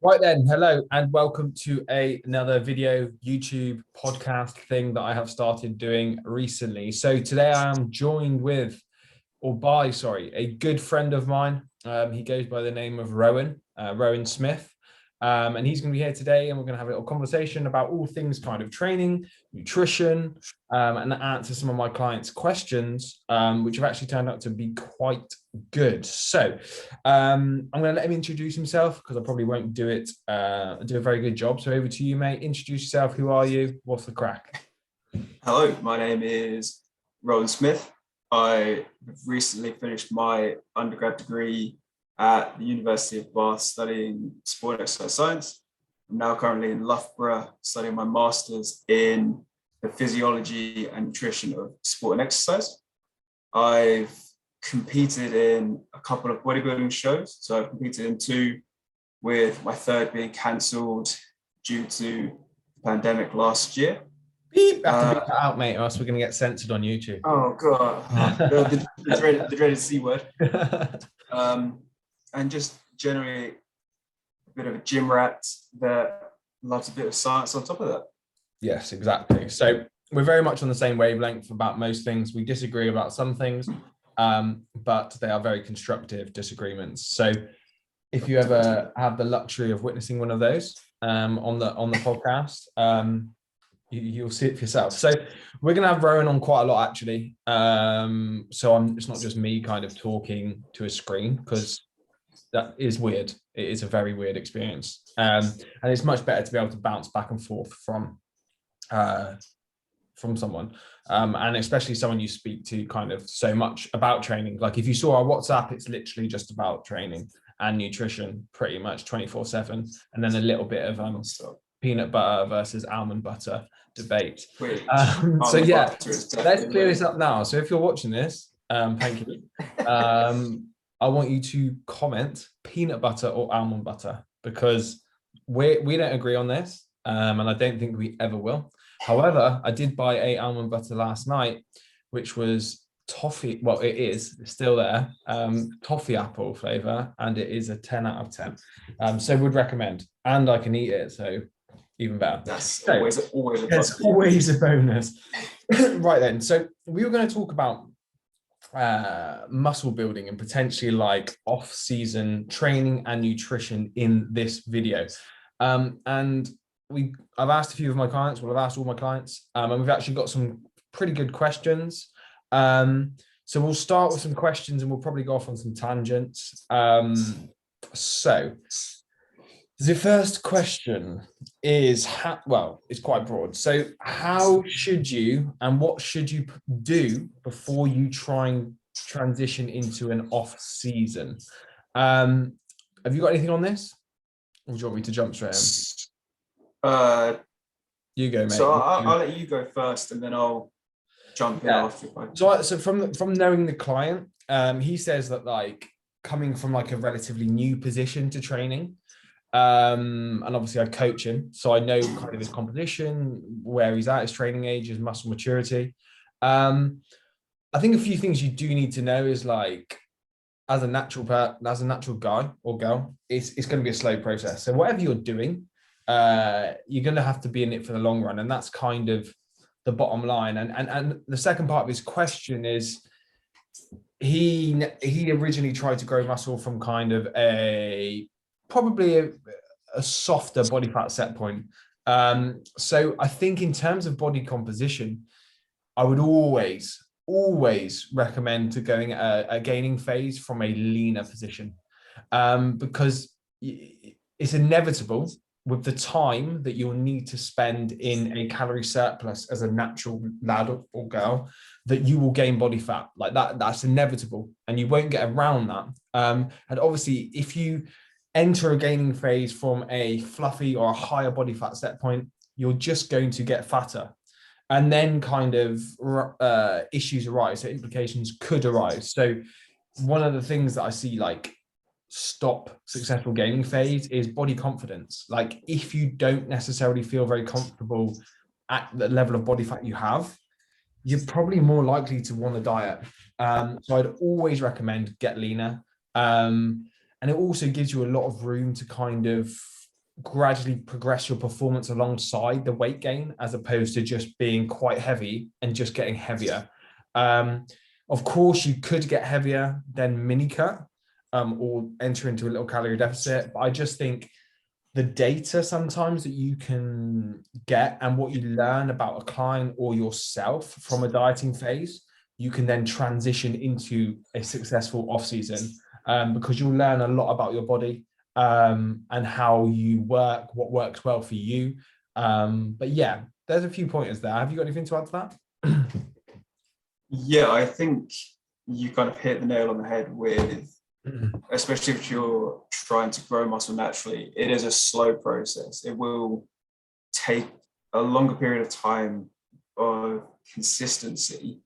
Right then, hello and welcome to another video YouTube podcast thing that I have started doing recently. So today I am joined with, a good friend of mine. He goes by the name of Rowan, Rowan Smith. And he's going to be here today and we're going to have a little conversation about all things kind of training, nutrition, and answer some of my clients' questions, which have actually turned out to be quite good. So I'm going to let him introduce himself because I probably won't do a very good job. So over to you, mate. Introduce yourself. Who are you? What's the crack? Hello, my name is Rowan Smith. I have recently finished my undergrad degree at the University of Bath studying sport and exercise science. I'm now currently in Loughborough studying my master's in the physiology and nutrition of sport and exercise. I've competed in a couple of bodybuilding shows. So I've competed in two, with my third being cancelled due to the pandemic last year. Beep, have to beep that out, mate, or else we're going to get censored on YouTube. Oh, God. the dreaded C word. And just generally a bit of a gym rat that loves a bit of science on top of that. Yes, exactly. So we're very much on the same wavelength about most things. We disagree about some things, but they are very constructive disagreements. So if you ever have the luxury of witnessing one of those on the podcast, you'll see it for yourself. So we're going to have Rowan on quite a lot, actually. It's not just me kind of talking to a screen, because that is weird. It is a very weird experience. And it's much better to be able to bounce back and forth from someone. And especially someone you speak to kind of so much about training. Like if you saw our WhatsApp, it's literally just about training and nutrition pretty much 24/7. And then a little bit of peanut butter versus almond butter debate. So yeah, let's clear this up now. So if you're watching this, thank you. I want you to comment peanut butter or almond butter, because we don't agree on this, and I don't think we ever will. However, I did buy a almond butter last night, which was toffee. Well, it's still there, toffee apple flavor, and it is a 10 out of 10. So would recommend, and I can eat it, so even better. That's always a bonus. Right then, so we were going to talk about muscle building and potentially like off-season training and nutrition in this video. And I've asked a few of my clients, I've asked all my clients, and we've actually got some pretty good questions. So we'll start with some questions and we'll probably go off on some tangents. So the first question is, it's quite broad. So how should you and what should you do before you try and transition into an off season? Have you got anything on this? Or do you want me to jump straight in? You go, mate. So I'll let you go first and then I'll jump in after. So from knowing the client, he says that like coming from like a relatively new position to training, and obviously I coach him, so I know kind of his composition, where he's at, his training age, his muscle maturity. I think a few things you do need to know is like, as a natural guy or girl, it's going to be a slow process. So whatever you're doing, you're going to have to be in it for the long run, and that's kind of the bottom line. And the second part of his question is, he originally tried to grow muscle from kind of probably a softer body fat set point. So I think in terms of body composition, I would always recommend to going a gaining phase from a leaner position, because it's inevitable with the time that you'll need to spend in a calorie surplus as a natural lad or girl, that you will gain body fat. Like that's inevitable and you won't get around that. And obviously if you enter a gaining phase from a fluffy or a higher body fat set point, you're just going to get fatter. And then kind of issues arise, so implications could arise. So one of the things that I see like stop successful gaining phase is body confidence. Like if you don't necessarily feel very comfortable at the level of body fat you have, you're probably more likely to want to diet. So I'd always recommend get leaner. And it also gives you a lot of room to kind of gradually progress your performance alongside the weight gain, as opposed to just being quite heavy and just getting heavier. Of course, you could get heavier, then mini cut, or enter into a little calorie deficit. But I just think the data sometimes that you can get and what you learn about a client or yourself from a dieting phase, you can then transition into a successful off season, because you'll learn a lot about your body, and how you work, what works well for you. But yeah, there's a few pointers there. Have you got anything to add to that? Yeah, I think you kind of hit the nail on the head with, especially if you're trying to grow muscle naturally, it is a slow process. It will take a longer period of time of consistency,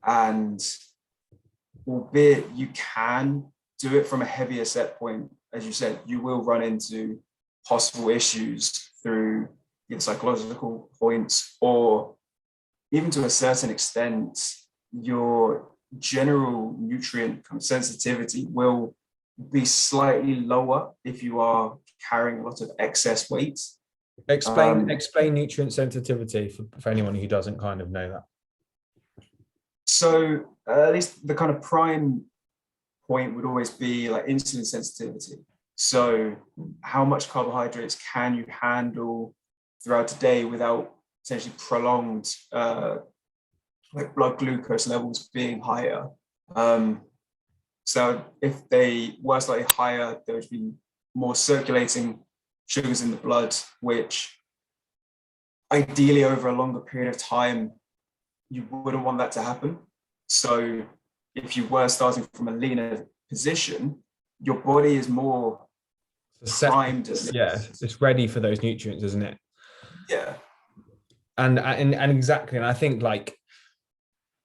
and albeit you can do it from a heavier set point, as you said, you will run into possible issues through either psychological points, or even to a certain extent, your general nutrient sensitivity will be slightly lower if you are carrying a lot of excess weight. Explain nutrient sensitivity for anyone who doesn't kind of know that. So at least the kind of prime point would always be like insulin sensitivity. So how much carbohydrates can you handle throughout the day without essentially prolonged like blood glucose levels being higher. So if they were slightly higher, there would be more circulating sugars in the blood, which ideally over a longer period of time, you wouldn't want that to happen. So if you were starting from a leaner position, your body is more primed. Yeah, it's ready for those nutrients, isn't it? Yeah. And exactly. And I think like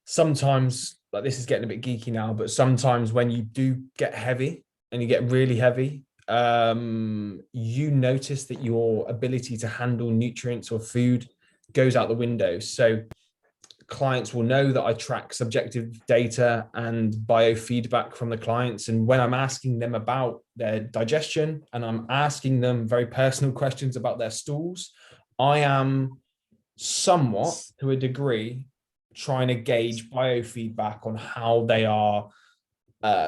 sometimes, like this is getting a bit geeky now, but sometimes when you do get heavy and you get really heavy, you notice that your ability to handle nutrients or food goes out the window. So clients will know that I track subjective data and biofeedback from the clients. And when I'm asking them about their digestion and I'm asking them very personal questions about their stools, I am somewhat, to a degree, trying to gauge biofeedback on how they are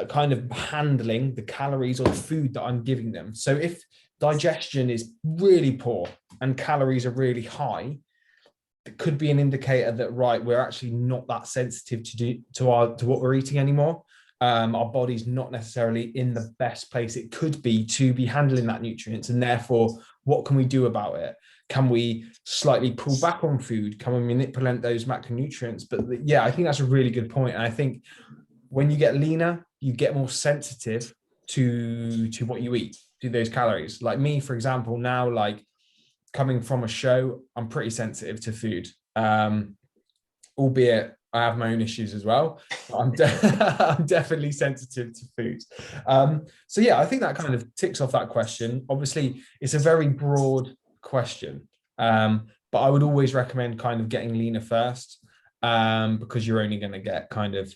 kind of handling the calories or the food that I'm giving them. So if digestion is really poor and calories are really high, it could be an indicator that, right, we're actually not that sensitive to what we're eating anymore. Our body's not necessarily in the best place it could be to be handling that nutrients, and therefore, what can we do about it? Can we slightly pull back on food? Can we manipulate those macronutrients? But yeah, I think that's a really good point. And I think when you get leaner, you get more sensitive to what you eat, to those calories. Like me, for example, now, like coming from a show, I'm pretty sensitive to food, albeit I have my own issues as well. I'm definitely sensitive to food. So yeah, I think that kind of ticks off that question. Obviously, it's a very broad question, but I would always recommend kind of getting leaner first, because you're only going to get kind of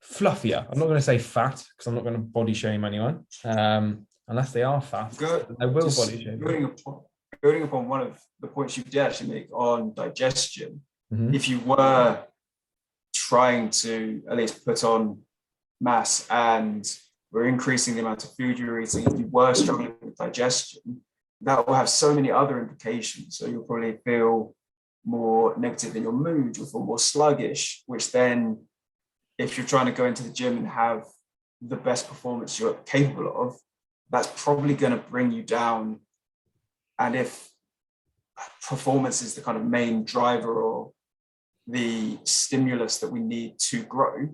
fluffier. I'm not going to say fat because I'm not going to body shame anyone, unless they are fat. I will body shame. Building upon one of the points you did actually make on digestion, if you were trying to at least put on mass and were increasing the amount of food you're eating, if you were struggling with digestion, that will have so many other implications. So you'll probably feel more negative in your mood, you'll feel more sluggish, which then, if you're trying to go into the gym and have the best performance you're capable of, that's probably going to bring you down. And if performance is the kind of main driver or the stimulus that we need to grow,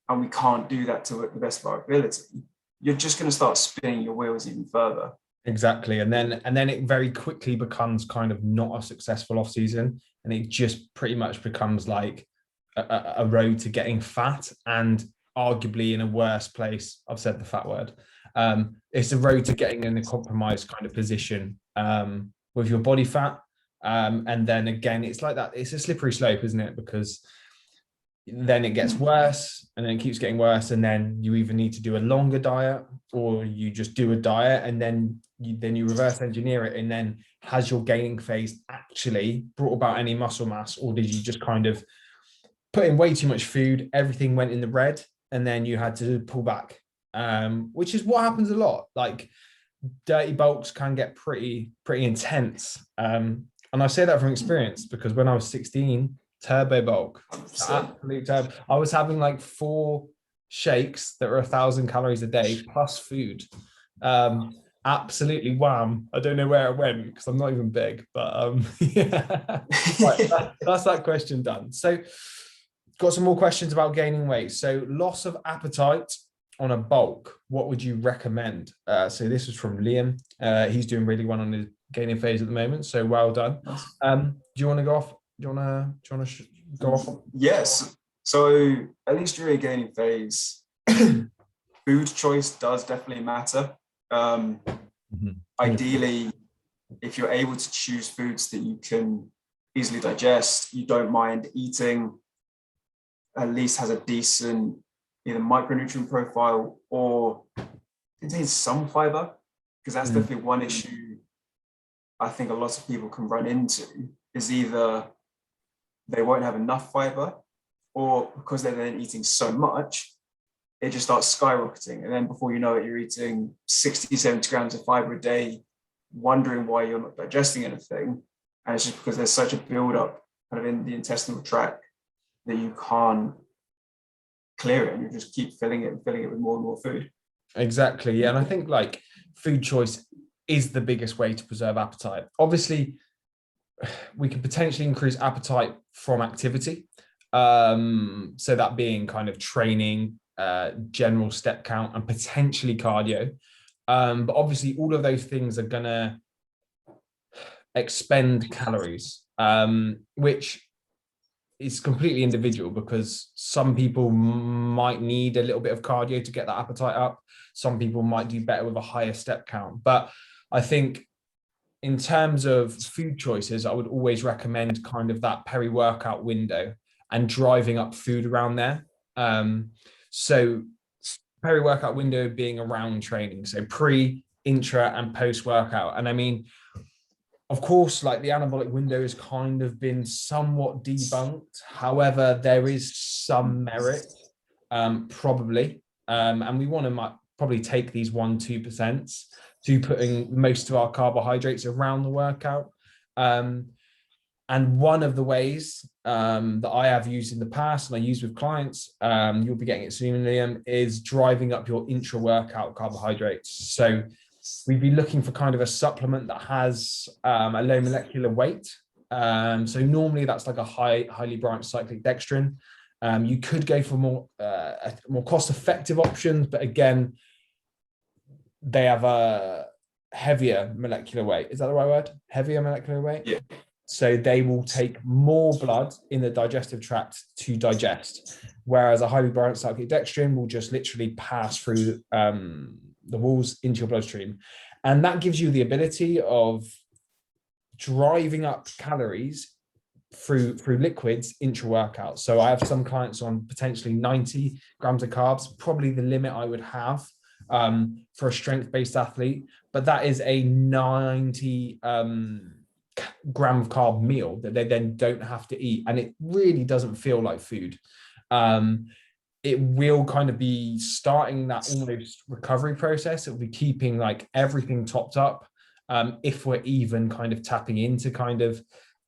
and we can't do that to the best of our ability, you're just going to start spinning your wheels even further. Exactly. And then it very quickly becomes kind of not a successful off season, and it just pretty much becomes like a road to getting fat, and arguably in a worse place. I've said the fat word. It's a road to getting in a compromised kind of position with your body fat. And then again, it's like that. It's a slippery slope, isn't it? Because then it gets worse, and then it keeps getting worse, and then you either need to do a longer diet, or you just do a diet, and then you reverse engineer it, and then has your gaining phase actually brought about any muscle mass, or did you just kind of put in way too much food, everything went in the red, and then you had to pull back, which is what happens a lot. Like dirty bulks can get pretty intense, and I say that from experience, because when I was 16, turbo bulk, absolute turbo. I was having like 4 shakes that were 1,000 calories a day plus food. Absolutely wham. I don't know where it went because I'm not even big, but yeah. Right, that's that question done. So got some more questions about gaining weight. So loss of appetite on a bulk, what would you recommend? So this is from Liam. He's doing really well on his gaining phase at the moment, so well done. Do you want to go off? Do you want to go off? Yes. So at least during a gaining phase, food choice does definitely matter. Ideally, if you're able to choose foods that you can easily digest, you don't mind eating, at least has a decent either micronutrient profile or contains some fiber, because that's definitely one issue I think a lot of people can run into, is either they won't have enough fiber, or because they're then eating so much, it just starts skyrocketing. And then before you know it, you're eating 60, 70 grams of fiber a day, wondering why you're not digesting anything. And it's just because there's such a buildup kind of in the intestinal tract that you can't clear it, and you just keep filling it with more and more food. Exactly. Yeah. And I think like food choice is the biggest way to preserve appetite. Obviously, we could potentially increase appetite from activity. So that being kind of training, general step count, and potentially cardio. But obviously all of those things are gonna expend calories, which is completely individual, because some people might need a little bit of cardio to get that appetite up. Some people might do better with a higher step count. But I think in terms of food choices, I would always recommend kind of that peri-workout window and driving up food around there. So peri-workout window being around training, so pre, intra, and post-workout. And I mean, of course, like the anabolic window has kind of been somewhat debunked. However, there is some merit, probably. And we want to probably take these 1-2% to putting most of our carbohydrates around the workout. And one of the ways that I have used in the past, and I use with clients, you'll be getting it soon, Liam, is driving up your intra-workout carbohydrates. So we'd be looking for kind of a supplement that has a low molecular weight. So normally that's like a highly branched cyclic dextrin. You could go for more cost-effective options, but again, they have a heavier molecular weight. Is that the right word? Heavier molecular weight? Yeah. So they will take more blood in the digestive tract to digest, whereas a highly branched cyclic dextrin will just literally pass through the walls into your bloodstream. And that gives you the ability of driving up calories through liquids intra-workout. So I have some clients on potentially 90 grams of carbs, probably the limit I would have for a strength-based athlete, but that is a 90 gram of carb meal that they then don't have to eat, and it really doesn't feel like food. It will kind of be starting that almost recovery process. It will be keeping like everything topped up, if we're even kind of tapping into kind of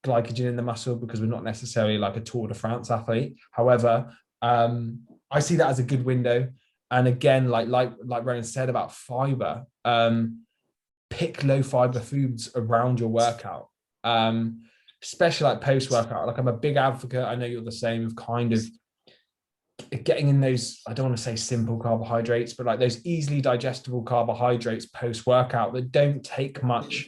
glycogen in the muscle, because we're not necessarily like a Tour de France athlete. However, I see that as a good window. And again, like Rowan said about fiber, pick low fiber foods around your workout, especially like post workout. Like I'm a big advocate, I know you're the same, of kind of getting in those, I don't want to say simple carbohydrates, but like those easily digestible carbohydrates post workout that don't take much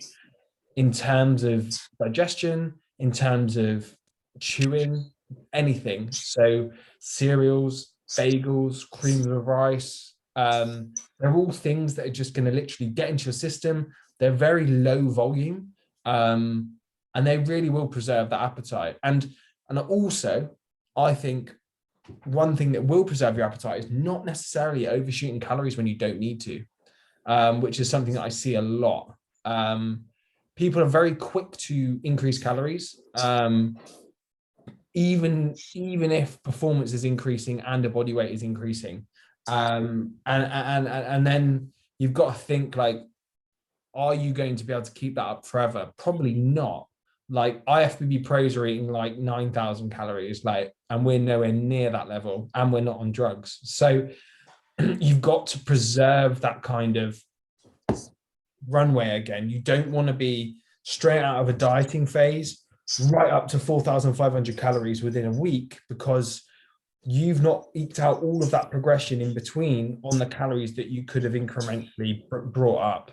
in terms of digestion, in terms of chewing, anything. So cereals, bagels, cream of rice, they're all things that are just going to literally get into your system. They're very low volume, and they really will preserve that appetite. And also, I think one thing that will preserve your appetite is not necessarily overshooting calories when you don't need to, which is something that I see a lot. People are very quick to increase calories, even if performance is increasing and the body weight is increasing. And then you've got to think, like, are you going to be able to keep that up forever? Probably not. Like, IFBB pros are eating like 9,000 calories, like, and we're nowhere near that level, and we're not on drugs. So you've got to preserve that kind of runway again. You don't want to be straight out of a dieting phase right up to 4,500 calories within a week, because you've not eked out all of that progression in between on the calories that you could have incrementally brought up.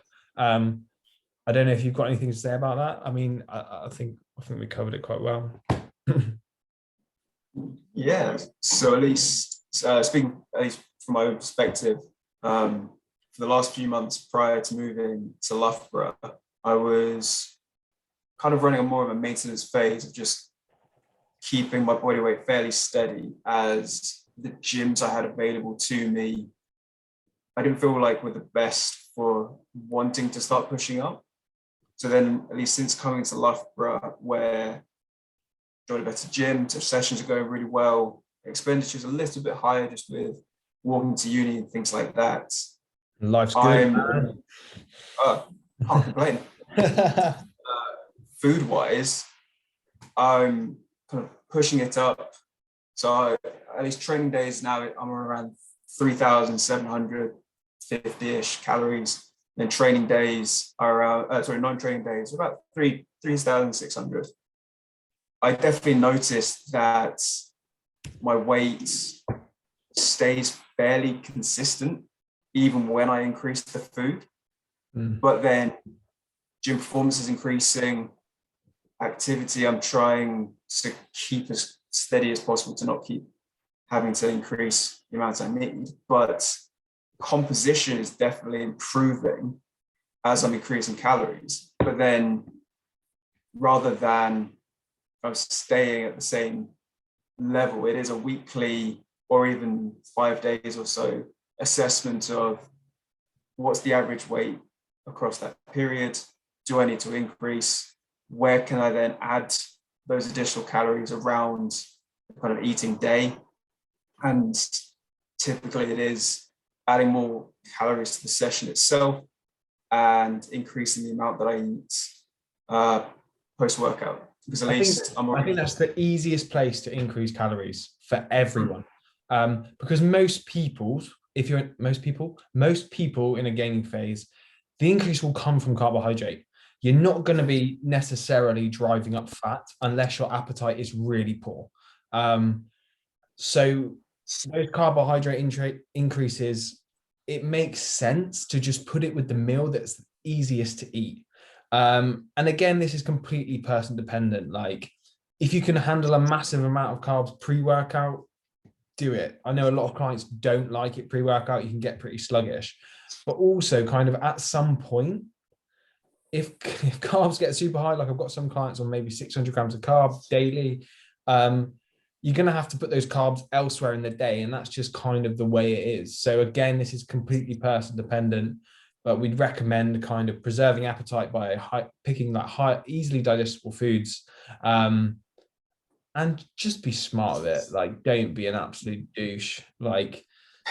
I don't know if you've got anything to say about that. I mean, I think we covered it quite well. Yeah. So at least speaking at least from my own perspective, for the last few months prior to moving to Loughborough, I was kind of running a more of a maintenance phase of just keeping my body weight fairly steady, as the gyms I had available to me, I didn't feel like were the best for wanting to start pushing up. So then, at least since coming to Loughborough, where joined a better gym, so sessions are going really well, expenditure's a little bit higher just with walking to uni and things like that. Life's good, man. Can't complain. Food-wise, I'm kind of pushing it up. So at least training days now, I'm around 3,750-ish calories. Then training days are around, non-training days, about 3,600. I definitely noticed that my weight stays fairly consistent even when I increase the food. But then gym performance is increasing, activity I'm trying to keep as steady as possible to not keep having to increase the amount I need. But composition is definitely improving as I'm increasing calories. But then rather than staying at the same level, it is a weekly or even 5 days or so assessment of what's the average weight across that period. Do I need to increase? Where can I then add those additional calories around the kind of eating day? And typically it is adding more calories to the session itself and increasing the amount that I eat post-workout. Because at least I think that's the easiest place to increase calories for everyone. Because most people in a gaining phase, the increase will come from carbohydrate. You're not going to be necessarily driving up fat unless your appetite is really poor. So those carbohydrate increases, it makes sense to just put it with the meal that's easiest to eat. And again, this is completely person dependent. Like, if you can handle a massive amount of carbs pre-workout, do it. I know a lot of clients don't like it pre-workout. You can get pretty sluggish. But also, kind of at some point, if carbs get super high, like I've got some clients on maybe 600 grams of carbs daily, you're going to have to put those carbs elsewhere in the day. And that's just kind of the way it is. So again, this is completely person dependent, but we'd recommend kind of preserving appetite by picking like easily digestible foods, and just be smart with it. Like, don't be an absolute douche. Like,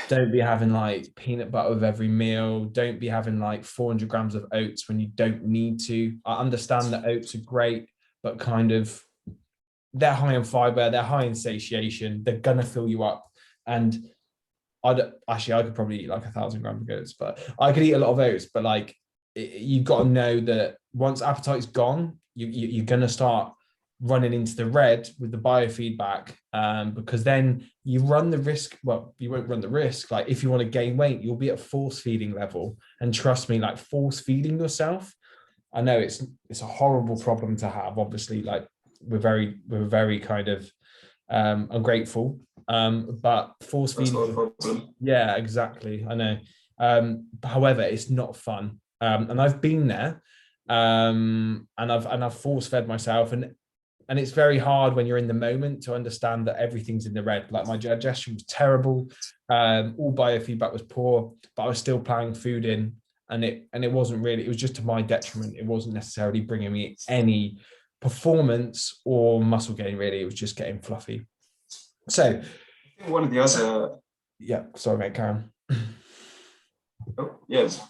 don't be having like peanut butter with every meal. Don't be having like 400 grams of oats when you don't need to. I understand that oats are great, but kind of they're high in fiber, they're high in satiation, they're gonna fill you up. And I could probably eat like 1,000 grams of oats, but I could eat a lot of oats. But like, you've got to know that once appetite's gone, you're gonna start running into the red with the biofeedback, because then you run the risk. Well, you won't run the risk. Like, if you want to gain weight, you'll be at force feeding level. And trust me, like, force feeding yourself, I know it's a horrible problem to have. Obviously, like, we're very kind of ungrateful, but force feeding, yeah, exactly, I know. However, it's not fun, and I've been there, and I've force fed myself, and And it's very hard when you're in the moment to understand that everything's in the red. Like my digestion was terrible. All biofeedback was poor, but I was still plowing food in, and it wasn't really, it was just to my detriment. It wasn't necessarily bringing me any performance or muscle gain, really. It was just getting fluffy. So one of the other, yeah, sorry, mate, Karen. Oh, yes.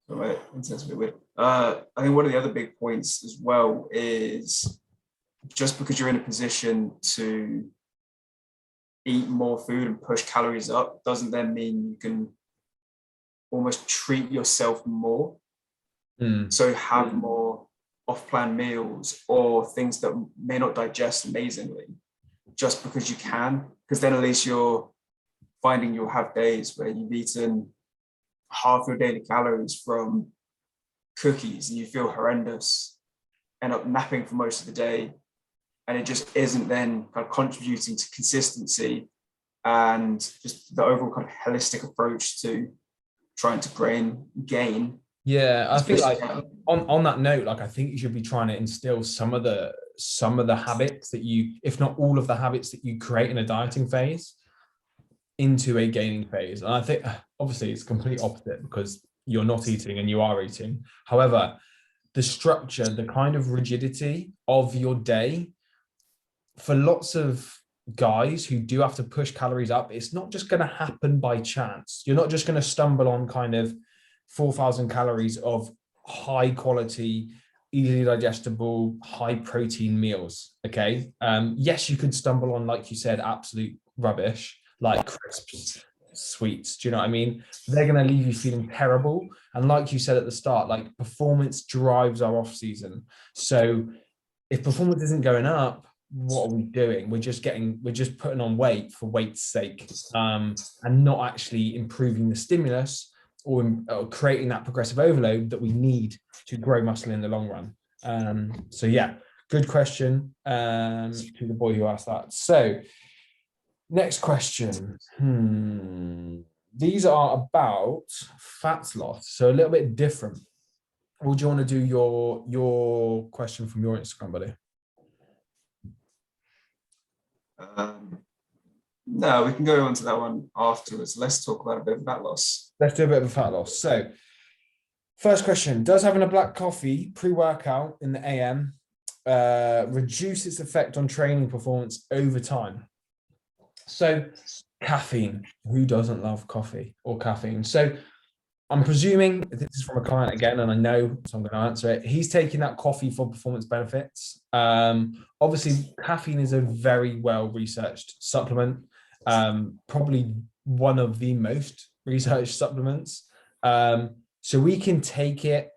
All right, that's a bit weird. I think one of the other big points as well is just because you're in a position to eat more food and push calories up doesn't then mean you can almost treat yourself more. So have more off-plan meals or things that may not digest amazingly just because you can, because then at least you're finding you'll have days where you've eaten half your daily calories from cookies and you feel horrendous, end up napping for most of the day, and it just isn't then kind of contributing to consistency and just the overall kind of holistic approach to trying to gain. Yeah, I think like on that note, like I think you should be trying to instill some of the habits that you, if not all of the habits that you create in a dieting phase into a gaining phase. And I think obviously it's complete opposite because you're not eating and you are eating. However, the structure, the kind of rigidity of your day for lots of guys who do have to push calories up, it's not just going to happen by chance. You're not just going to stumble on kind of 4,000 calories of high quality, easily digestible, high protein meals. Okay. Yes, you could stumble on, like you said, absolute rubbish like crisps, sweets. Do you know what I mean? They're going to leave you feeling terrible. And like you said at the start, like performance drives our off season. So if performance isn't going up, what are we doing? We're just putting on weight for weight's sake, and not actually improving the stimulus or creating that progressive overload that we need to grow muscle in the long run. So yeah, good question to the boy who asked that. So next question. These are about fat loss, so a little bit different. Or do you want to do your question from your Instagram, buddy? No, we can go on to that one afterwards. Let's talk about a bit of fat loss. Let's do a bit of a fat loss. So first question, does having a black coffee pre-workout in the AM reduce its effect on training performance over time? So caffeine, who doesn't love coffee or caffeine? So I'm presuming this is from a client again, and I know, so I'm going to answer it. He's taking that coffee for performance benefits. Obviously, caffeine is a very well-researched supplement, probably one of the most researched supplements. So we can take it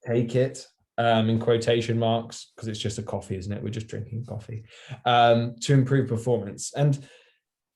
in quotation marks, because it's just a coffee, isn't it? We're just drinking coffee to improve performance. And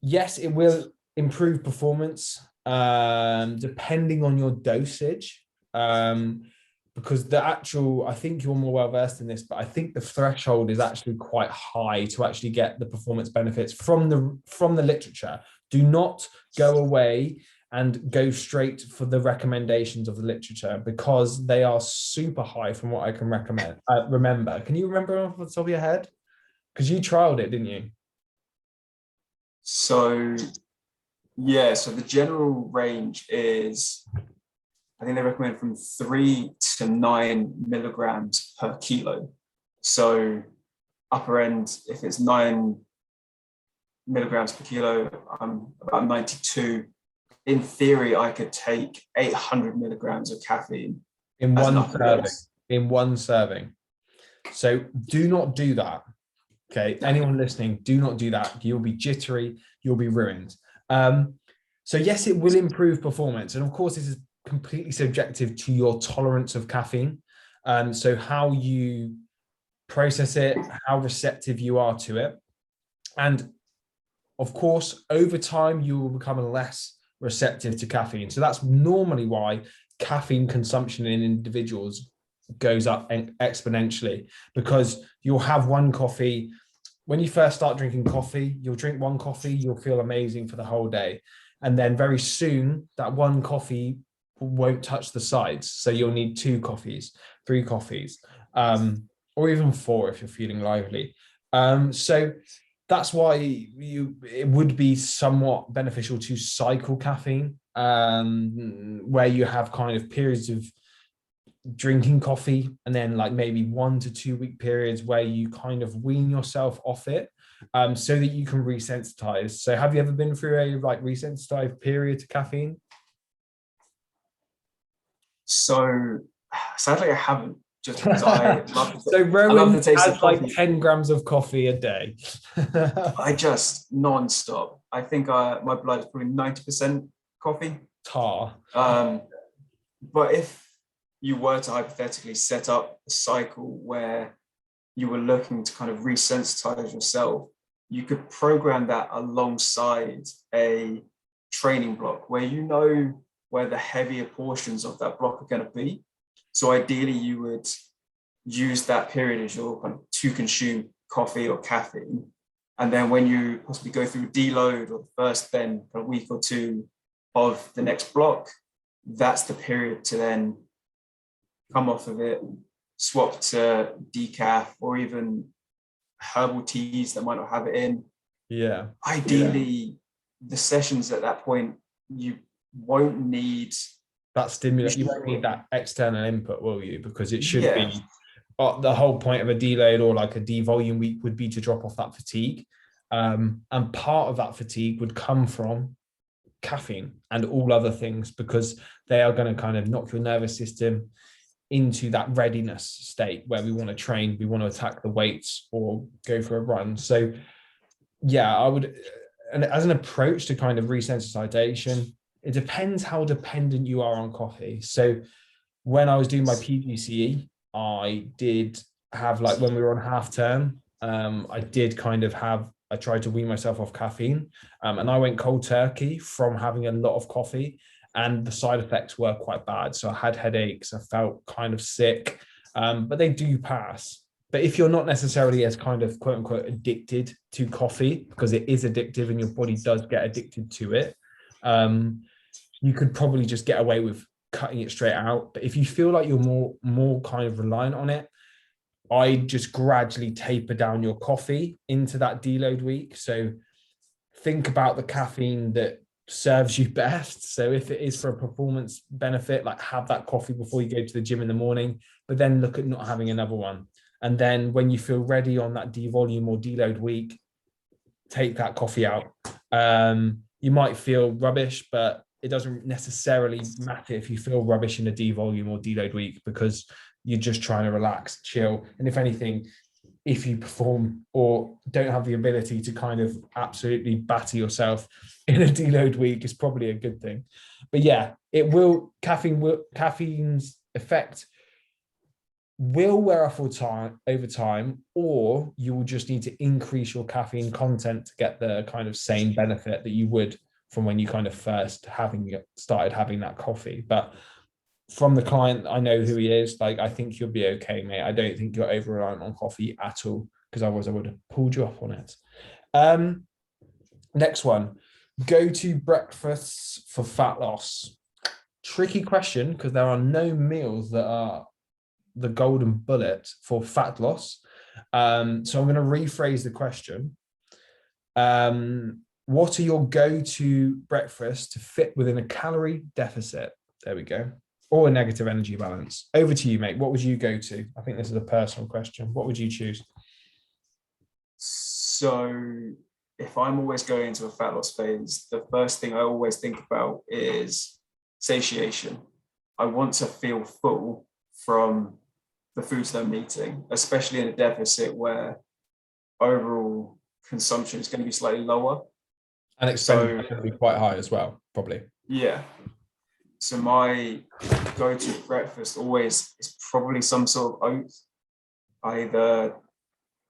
yes, it will improve performance depending on your dosage, because I think you're more well versed in this, but I think the threshold is actually quite high to actually get the performance benefits from the literature. Do not go away and go straight for the recommendations of the literature, because they are super high from what I can remember. Can you remember off the top of your head? Because you trialed it, didn't you? So yeah, so the general range is, I think they recommend from 3 to 9 milligrams per kilo. So upper end, if it's 9 milligrams per kilo, I'm about 92. In theory, I could take 800 milligrams of caffeine in one serving. So do not do that. Okay, anyone listening, do not do that. You'll be jittery, you'll be ruined. So yes, it will improve performance. And of course, this is completely subjective to your tolerance of caffeine. So how you process it, how receptive you are to it. And of course, over time, you will become less receptive to caffeine. So that's normally why caffeine consumption in individuals goes up exponentially, because you'll have one coffee. When you first start drinking coffee, you'll drink one coffee, you'll feel amazing for the whole day. And then very soon that one coffee won't touch the sides. So you'll need 2 coffees, 3 coffees. or even 4 if you're feeling lively. So that's why it would be somewhat beneficial to cycle caffeine, where you have kind of periods of drinking coffee and then like maybe 1 to 2 week periods where you kind of wean yourself off it, so that you can resensitize. So have you ever been through a like resensitized period to caffeine? So sadly, I haven't. Just because I love So I love Rowan the taste of has like coffee. 10 grams of coffee a day. I just non-stop. I think my blood is probably 90% coffee. Tar. Um, but if you were to hypothetically set up a cycle where you were looking to kind of resensitize yourself, you could program that alongside a training block where you know where the heavier portions of that block are going to be. So ideally, you would use that period as your kind of to consume coffee or caffeine. And then when you possibly go through a deload or the first then a week or two of the next block, that's the period to then come off of it, swap to decaf or even herbal teas that might not have it in. Yeah. Ideally, the sessions at that point, you won't need That stimulus, you won't need that external input, will you? Because it should yeah. be the whole point of a deload or like a devolume week would be to drop off that fatigue. And part of that fatigue would come from caffeine and all other things, because they are going to kind of knock your nervous system into that readiness state where we want to train, we want to attack the weights or go for a run. So yeah, I would, and as an approach to kind of resensitization, it depends how dependent you are on coffee. So when I was doing my PGCE, I did have like when we were on half term, I did kind of have, I tried to wean myself off caffeine, and I went cold turkey from having a lot of coffee, and the side effects were quite bad. So I had headaches, I felt kind of sick, but they do pass. But if you're not necessarily as kind of quote unquote addicted to coffee, because it is addictive and your body does get addicted to it, you could probably just get away with cutting it straight out. But if you feel like you're more kind of reliant on it, I just gradually taper down your coffee into that deload week. So think about the caffeine that serves you best. So if it is for a performance benefit, like have that coffee before you go to the gym in the morning, but then look at not having another one. And then when you feel ready on that devolume or deload week, take that coffee out. You might feel rubbish, but it doesn't necessarily matter if you feel rubbish in a devolume or deload week, because you're just trying to relax, chill. And if anything, if you perform or don't have the ability to kind of absolutely batter yourself in a deload week, is probably a good thing. But yeah, caffeine's effect will wear off over time, or you will just need to increase your caffeine content to get the kind of same benefit that you would from when you kind of first started having that coffee. But from the client, I know who he is. Like, I think you'll be okay, mate. I don't think you're over reliant on coffee at all, because otherwise I would have pulled you up on it. Next one, go to breakfasts for fat loss. Tricky question, because there are no meals that are the golden bullet for fat loss. So I'm going to rephrase the question. What are your go-to breakfasts to fit within a calorie deficit? There we go. Or a negative energy balance. Over to you, mate. What would you go to? I think this is a personal question. What would you choose? So if I'm always going into a fat loss phase, the first thing I always think about is satiation. I want to feel full from the foods that I'm eating, especially in a deficit where overall consumption is going to be slightly lower. And expenditure is going to be quite high as well, probably. Yeah. So my go-to breakfast always is probably some sort of oats. I either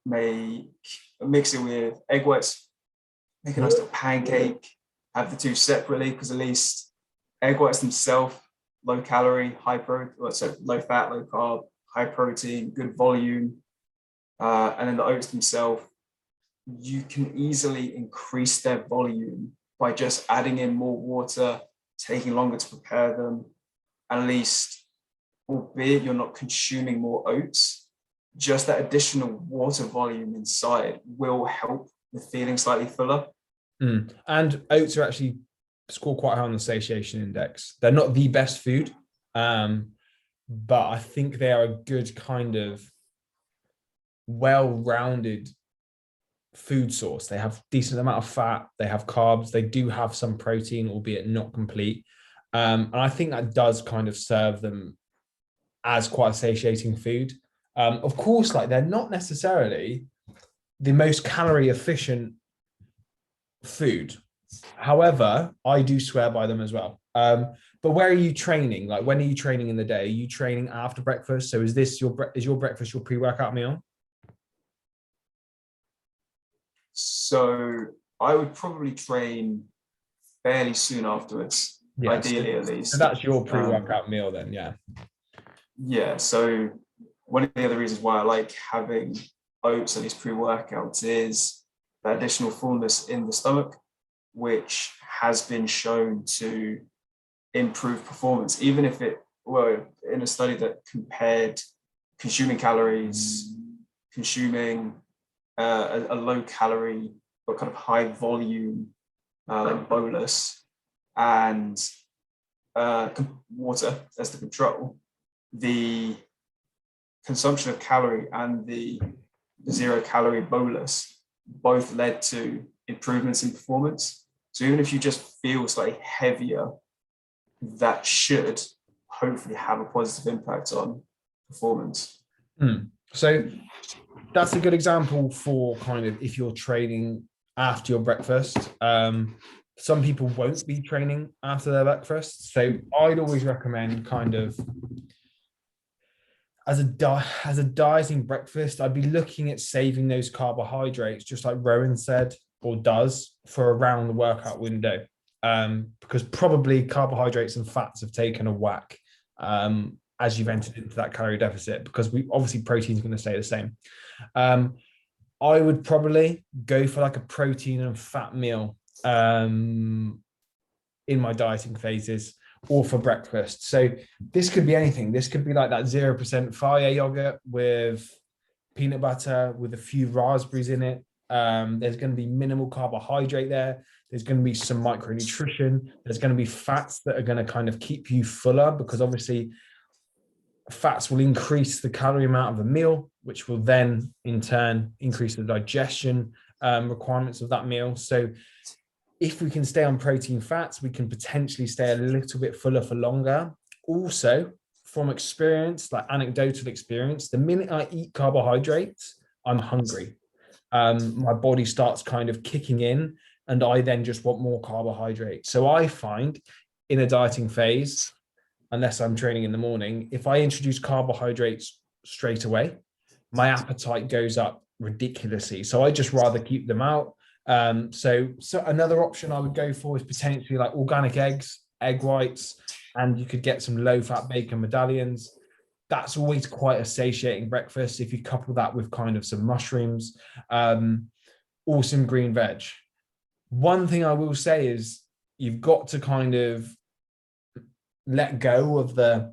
mix it with egg whites, make a nice little pancake, have the two separately, because at least egg whites themselves, low calorie, low fat, low carb, high protein, good volume. And then the oats themselves, you can easily increase their volume by just adding in more water, taking longer to prepare them. At least, albeit you're not consuming more oats, just that additional water volume inside will help with feeling slightly fuller. And oats are actually score quite high on the satiation index. They're not the best food, but I think they are a good kind of well-rounded food source. They have decent amount of fat, they have carbs, they do have some protein, albeit not complete. And I think that does kind of serve them as quite a satiating food. Of course, like they're not necessarily the most calorie efficient food. However, I do swear by them as well. But where are you training? Like, when are you training in the day? Are you training after breakfast? So is your breakfast your pre-workout meal? So I would probably train fairly soon afterwards, ideally at least. So that's your pre-workout meal then, yeah. Yeah, so one of the other reasons why I like having oats, at least pre-workouts, is the additional fullness in the stomach, which has been shown to improve performance, even if in a study that compared consuming calories, consuming a low calorie but kind of high volume like bolus, and water as the control, the consumption of calorie and the 0 calorie bolus both led to improvements in performance. So even if you just feel slightly heavier, that should hopefully have a positive impact on performance. So that's a good example for kind of if you're training after your breakfast. Some people won't be training after their breakfast. So I'd always recommend kind of as a dieting breakfast, I'd be looking at saving those carbohydrates, just like Rowan said or does, for around the workout window. Because probably carbohydrates and fats have taken a whack as you've entered into that calorie deficit, because obviously protein is going to stay the same. I would probably go for like a protein and fat meal in my dieting phases, or for breakfast. So this could be anything. This could be like that 0% fire yogurt with peanut butter with a few raspberries in it. There's going to be minimal carbohydrate there. There's going to be some micronutrition. There's going to be fats that are going to kind of keep you fuller, because obviously fats will increase the calorie amount of a meal, which will then in turn increase the digestion requirements of that meal. So if we can stay on protein fats, we can potentially stay a little bit fuller for longer. Also, from experience, like anecdotal experience, the minute I eat carbohydrates, I'm hungry. My body starts kind of kicking in, and I then just want more carbohydrate. So I find in a dieting phase, unless I'm training in the morning, if I introduce carbohydrates straight away, my appetite goes up ridiculously. So I just rather keep them out. So another option I would go for is potentially like organic eggs, egg whites, and you could get some low-fat bacon medallions. That's always quite a satiating breakfast if you couple that with kind of some mushrooms or some green veg. One thing I will say is you've got to kind of let go of the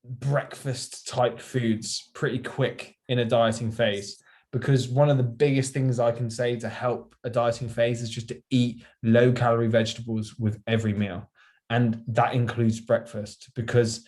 breakfast type foods pretty quick in a dieting phase, because one of the biggest things I can say to help a dieting phase is just to eat low calorie vegetables with every meal. And that includes breakfast, because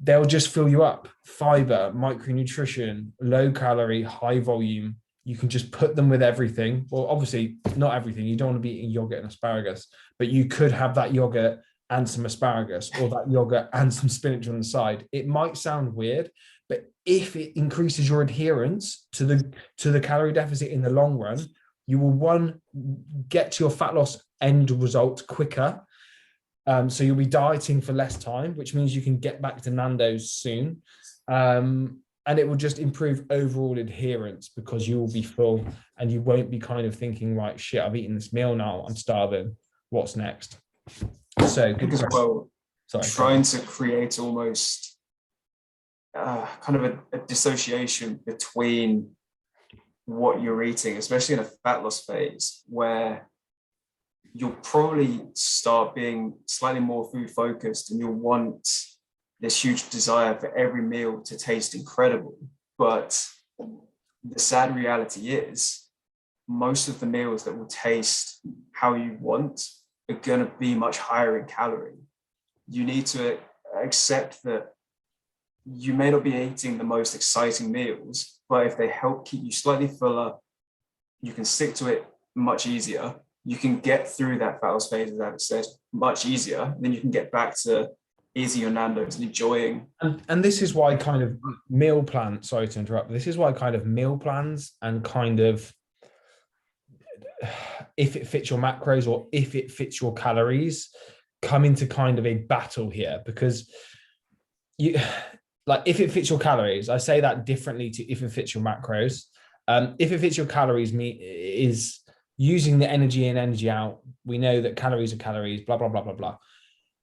they'll just fill you up. Fiber, micronutrition, low calorie, high volume. You can just put them with everything. Well, obviously not everything. You don't want to be eating yogurt and asparagus, but you could have that yogurt and some asparagus, or that yogurt and some spinach on the side. It might sound weird, but if it increases your adherence to the calorie deficit in the long run, you will get to your fat loss end result quicker. So you'll be dieting for less time, which means you can get back to Nando's soon. And it will just improve overall adherence, because you will be full and you won't be kind of thinking, right, shit, I've eaten this meal now, I'm starving. What's next? So good as well. Sorry, trying to create almost kind of a dissociation between what you're eating, especially in a fat loss phase, where you'll probably start being slightly more food focused, and you'll want this huge desire for every meal to taste incredible. But the sad reality is most of the meals that will taste how you want are going to be much higher in calorie. You need to accept that you may not be eating the most exciting meals, but if they help keep you slightly fuller, you can stick to it much easier. You can get through that fat loss phase, as Alex said, much easier. Then you can get back to eating your Nando's and enjoying. And this is why kind of meal plans, sorry to interrupt, this is why kind of meal plans and kind of if it fits your macros or if it fits your calories come into kind of a battle here, because you like if it fits your calories, I say that differently to if it fits your macros. If it fits your calories, is using the energy in, energy out. We know that calories are calories, blah, blah, blah, blah, blah.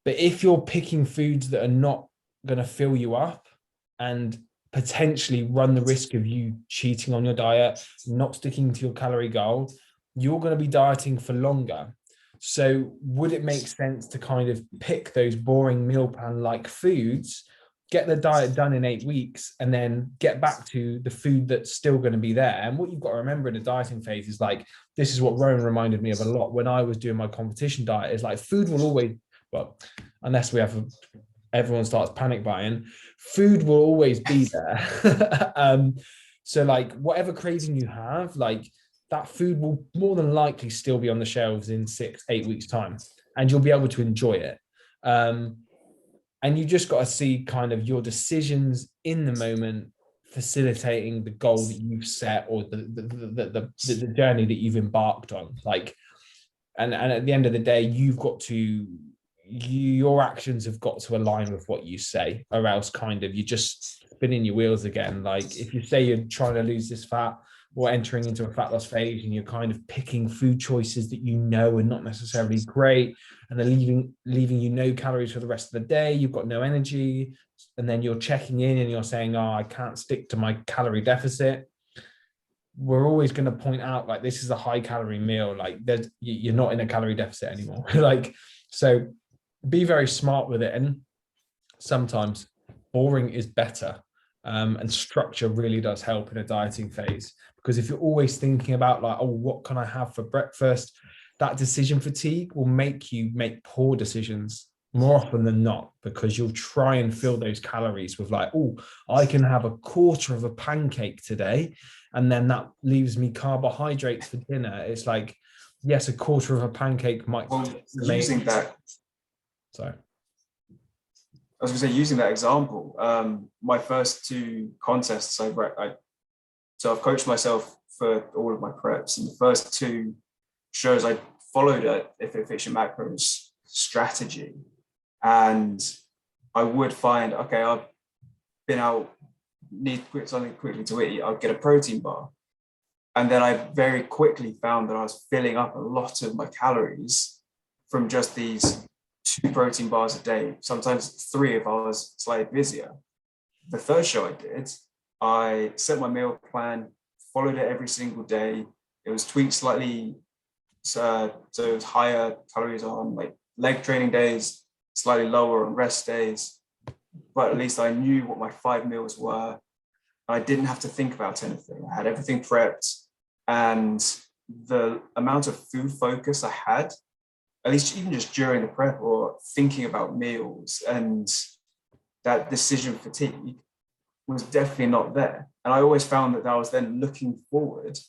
But if you're picking foods that are not going to fill you up and potentially run the risk of you cheating on your diet, not sticking to your calorie goal, you're going to be dieting for longer. So would it make sense to kind of pick those boring meal plan like foods, get the diet done in 8 weeks, and then get back to the food that's still going to be there? And what you've got to remember in the dieting phase is like, this is what Rowan reminded me of a lot when I was doing my competition diet, is like food will always, well, unless we have everyone starts panic buying, food will always be there. So like whatever craving you have, like that food will more than likely still be on the shelves in 6-8 weeks time, and you'll be able to enjoy it. And you just got to see kind of your decisions in the moment facilitating the goal that you've set, or the journey that you've embarked on. Like, and at the end of the day, your actions have got to align with what you say, or else kind of you're just spinning your wheels again. Like if you say you're trying to lose this fat or entering into a fat loss phase, and you're kind of picking food choices that you know are not necessarily great, and they're leaving you no calories for the rest of the day, you've got no energy, and then you're checking in and you're saying, oh, I can't stick to my calorie deficit. We're always going to point out, like, this is a high calorie meal. Like you're not in a calorie deficit anymore. Like, so be very smart with it. And sometimes boring is better. And structure really does help in a dieting phase, because if you're always thinking about like, oh, what can I have for breakfast, that decision fatigue will make you make poor decisions more often than not, because you'll try and fill those calories with like, oh, I can have a quarter of a pancake today, and then that leaves me carbohydrates for dinner. It's like, yes, a quarter of a pancake might using that. Sorry. I was going to say, using that example, my first 2 contests, so I've coached myself for all of my preps, and the first 2 shows I followed a if it fits your macros strategy, and I would find, okay, I've been out, need something quickly to eat, I'll get a protein bar, and then I very quickly found that I was filling up a lot of my calories from just these 2 protein bars a day, sometimes 3 if I was slightly busier. The third show I did, I set my meal plan, followed it every single day. It was tweaked slightly, so it was higher calories on like leg training days, slightly lower on rest days, but at least I knew what my 5 meals were. I didn't have to think about anything. I had everything prepped, and the amount of food focus I had, at least even just during the prep or thinking about meals, and that decision fatigue was definitely not there. And I always found that I was then looking forward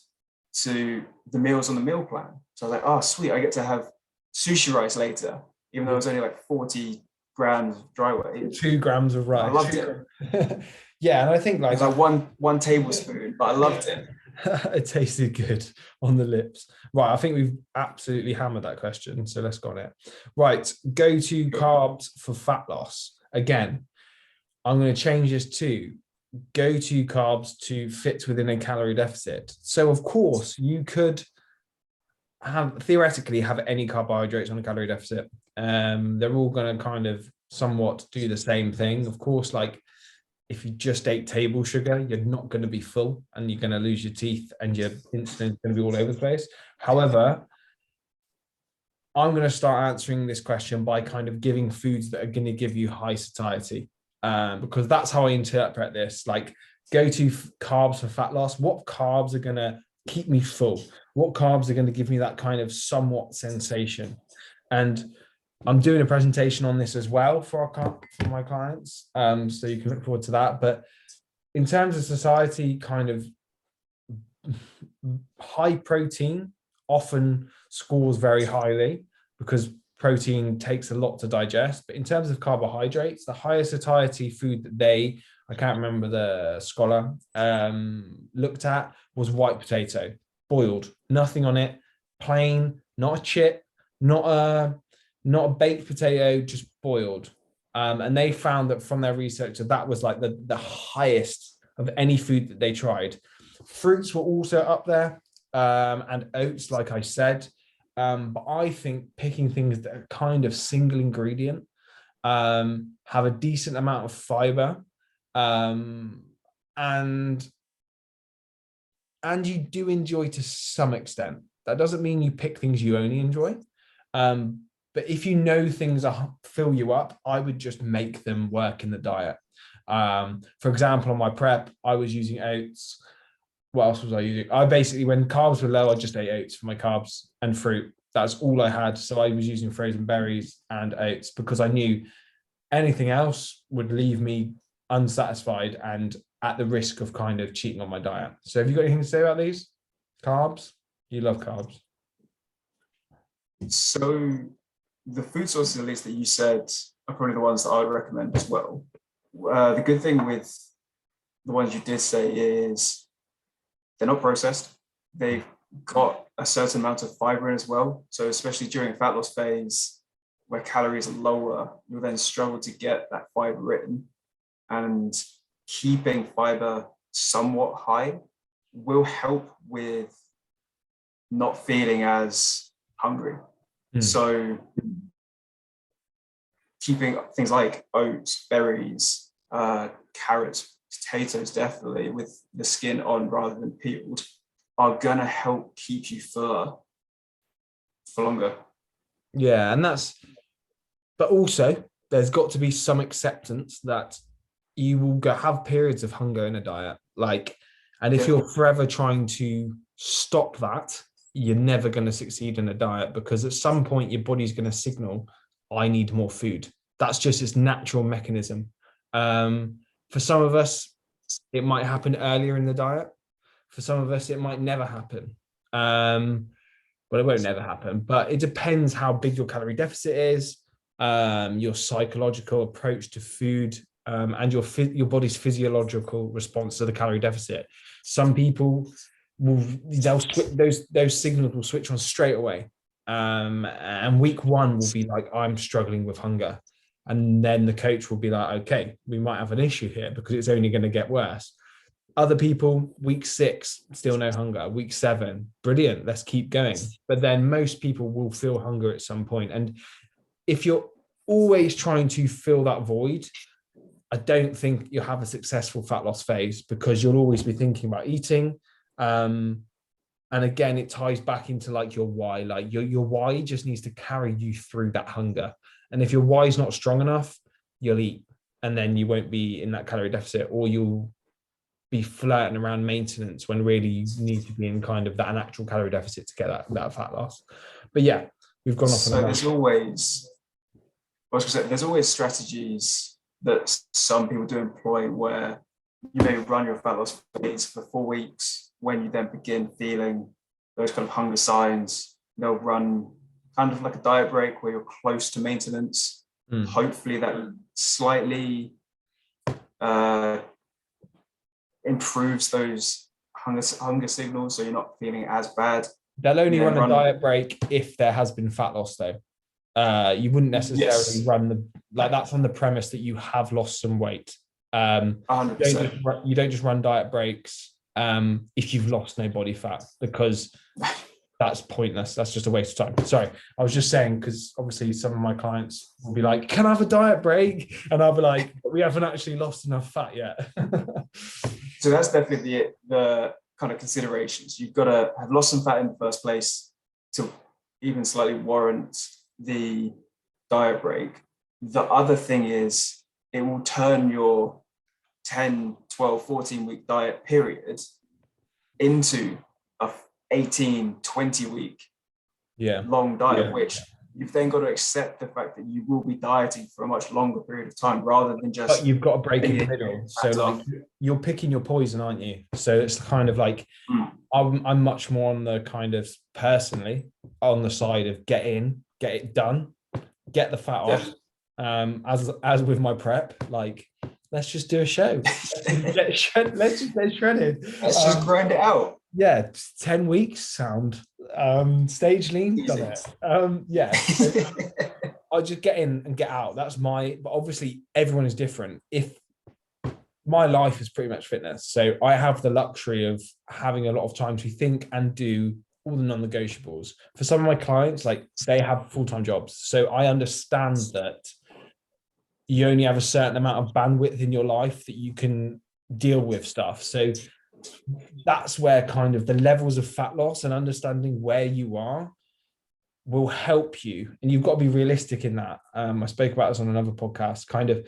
to the meals on the meal plan. So I was like, oh, sweet, I get to have sushi rice later, even though it was only like 40 grams of dry weight. 2 grams of rice. I loved it. Yeah, and I think like it was like one tablespoon, but I loved it. It tasted good on the lips. Right, I think we've absolutely hammered that question, so let's go on it. Right, go to carbs for fat loss. Again, I'm going to change this to go to carbs to fit within a calorie deficit. So of course you could theoretically have any carbohydrates on a calorie deficit. They're all going to kind of somewhat do the same thing. Of course, like if you just ate table sugar, you're not going to be full, and you're going to lose your teeth, and your insulin's going to be all over the place. However, I'm going to start answering this question by kind of giving foods that are going to give you high satiety. because that's how I interpret this. Like, go to carbs for fat loss. What carbs are going to keep me full? What carbs are going to give me that kind of somewhat sensation? And I'm doing a presentation on this as well for my clients. So you can look forward to that. But in terms of society, kind of high protein often scores very highly because protein takes a lot to digest. But in terms of carbohydrates, the highest satiety food that I can't remember the scholar, looked at was white potato, boiled, nothing on it, plain, not a chip, not a baked potato, just boiled. And they found that from their research that was like the highest of any food that they tried. Fruits were also up there, and oats, like I said. But I think picking things that are kind of single ingredient, have a decent amount of fiber, and you do enjoy to some extent. That doesn't mean you pick things you only enjoy. But if you know things fill you up, I would just make them work in the diet. For example, on my prep, I was using oats. What else was I using? I basically, when carbs were low, I just ate oats for my carbs and fruit. That's all I had. So I was using frozen berries and oats because I knew anything else would leave me unsatisfied and at the risk of kind of cheating on my diet. So have you got anything to say about these? Carbs? You love carbs. So the food sources, at least that you said, are probably the ones that I would recommend as well. The good thing with the ones you did say is they're not processed. They've got a certain amount of fiber in as well. So especially during fat loss phase, where calories are lower, you'll then struggle to get that fiber in. And keeping fiber somewhat high will help with not feeling as hungry. So keeping things like oats, berries, carrots, potatoes, definitely with the skin on rather than peeled, are gonna help keep you fuller for longer. Yeah, but also there's got to be some acceptance that you will have periods of hunger in a diet. And if you're forever trying to stop that, you're never going to succeed in a diet, because at some point your body's going to signal, I need more food. That's just its natural mechanism. For some of us, it might happen earlier in the diet. For some of us, it might never happen. Well, it won't never happen, but it depends how big your calorie deficit is, your psychological approach to food, and your body's physiological response to the calorie deficit. Some people those signals will switch on straight away, and week one will be like, I'm struggling with hunger, and then the coach will be like, okay, we might have an issue here because it's only going to get worse. Other people, week 6, still no hunger. Week 7, brilliant, let's keep going. But then most people will feel hunger at some point. And if you're always trying to fill that void, I don't think you'll have a successful fat loss phase, because you'll always be thinking about eating. And again, it ties back into like your why. Like your why just needs to carry you through that hunger. And if your why is not strong enough, you'll eat, and then you won't be in that calorie deficit, or you'll be flirting around maintenance when really you need to be in kind of that actual calorie deficit to get that fat loss. But yeah, we've gone off. So there's always strategies that some people do employ, where you may run your fat loss phase for 4 weeks. When you then begin feeling those kind of hunger signs, they'll run kind of like a diet break where you're close to maintenance. Hopefully that slightly improves those hunger signals, so you're not feeling as bad. They'll only run a diet break if there has been fat loss, though. You wouldn't necessarily run that's on the premise that you have lost some weight. 100%. You don't just run diet breaks if you've lost no body fat, because that's pointless. That's just a waste of time. Sorry, I was just saying, because obviously some of my clients will be like, can I have a diet break? And I'll be like, we haven't actually lost enough fat yet. So that's definitely the kind of considerations. You've got to have lost some fat in the first place to even slightly warrant the diet break. The other thing is it will turn your 10, 12, 14-week diet period into a 18, 20-week long diet, which you've then got to accept the fact that you will be dieting for a much longer period of time rather than just. But you've got to break in the middle. So like you're picking your poison, aren't you? So it's kind of like I'm much more on the kind of personally on the side of get it done, get the fat off. As with my prep, like let's just do a show. Let's just get shredded. Let's just grind it out. Yeah, 10 weeks sound. Stage lean, done it. I just get in and get out. That's but obviously everyone is different. If my life is pretty much fitness, so I have the luxury of having a lot of time to think and do all the non-negotiables. For some of my clients, like they have full-time jobs, so I understand that you only have a certain amount of bandwidth in your life that you can deal with stuff. So that's where kind of the levels of fat loss and understanding where you are will help you. And you've got to be realistic in that. I spoke about this on another podcast, kind of,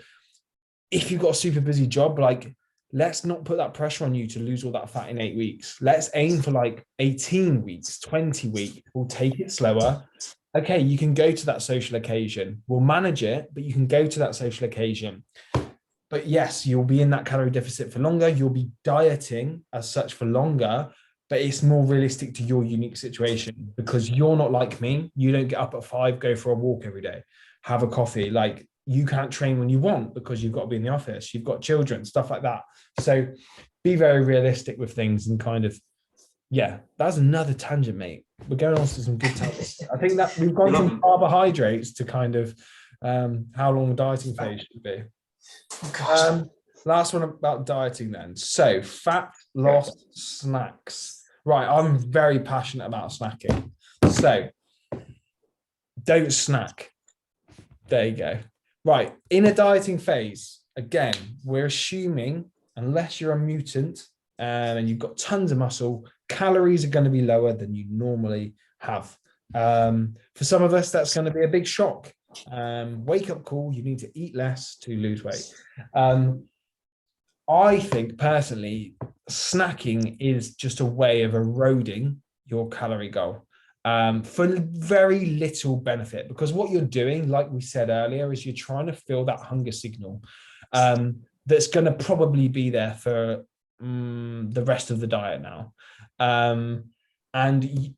if you've got a super busy job, like let's not put that pressure on you to lose all that fat in 8 weeks. Let's aim for like 18 weeks, 20 weeks. We'll take it slower. Okay, you can go to that social occasion. We'll manage it, but you can go to that social occasion. But yes, you'll be in that calorie deficit for longer. You'll be dieting as such for longer, but it's more realistic to your unique situation because you're not like me. You don't get up at 5, go for a walk every day, have a coffee. Like you can't train when you want because you've got to be in the office. You've got children, stuff like that. So be very realistic with things and kind of, that's another tangent, mate. We're going on to some good tangents. I think that we've gone from carbohydrates to kind of how long the dieting phase should be. Last one about dieting then. So fat loss snacks. Right, I'm very passionate about snacking. So don't snack. There you go. Right, in a dieting phase, again, we're assuming unless you're a mutant and you've got tons of muscle, calories are going to be lower than you normally have. For some of us, that's going to be a big shock. Wake up call, you need to eat less to lose weight. I think personally, snacking is just a way of eroding your calorie goal for very little benefit, because what you're doing, like we said earlier, is you're trying to fill that hunger signal that's going to probably be there for the rest of the diet now. And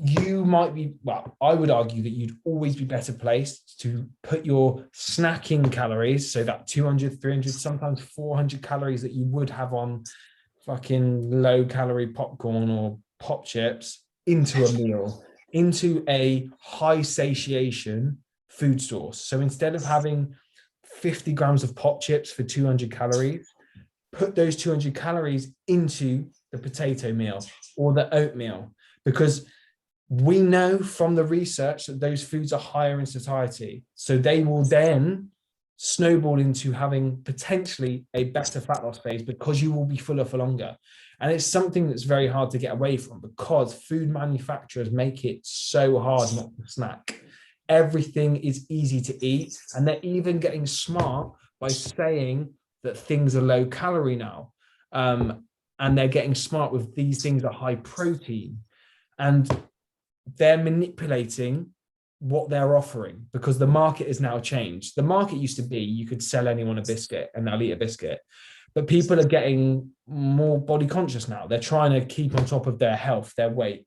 you might be, well, I would argue that you'd always be better placed to put your snacking calories, so that 200, 300, sometimes 400 calories that you would have on fucking low calorie popcorn or pop chips, into a meal, into a high satiation food source. So instead of having 50 grams of pop chips for 200 calories, put those 200 calories into the potato meal or the oatmeal, because we know from the research that those foods are higher in satiety. So they will then snowball into having potentially a better fat loss phase because you will be fuller for longer. And it's something that's very hard to get away from because food manufacturers make it so hard not to snack. Everything is easy to eat. And they're even getting smart by saying that things are low calorie now. And they're getting smart with these things are high protein. And they're manipulating what they're offering because the market is now changed. The market used to be you could sell anyone a biscuit and they'll eat a biscuit, but people are getting more body conscious now. They're trying to keep on top of their health, their weight,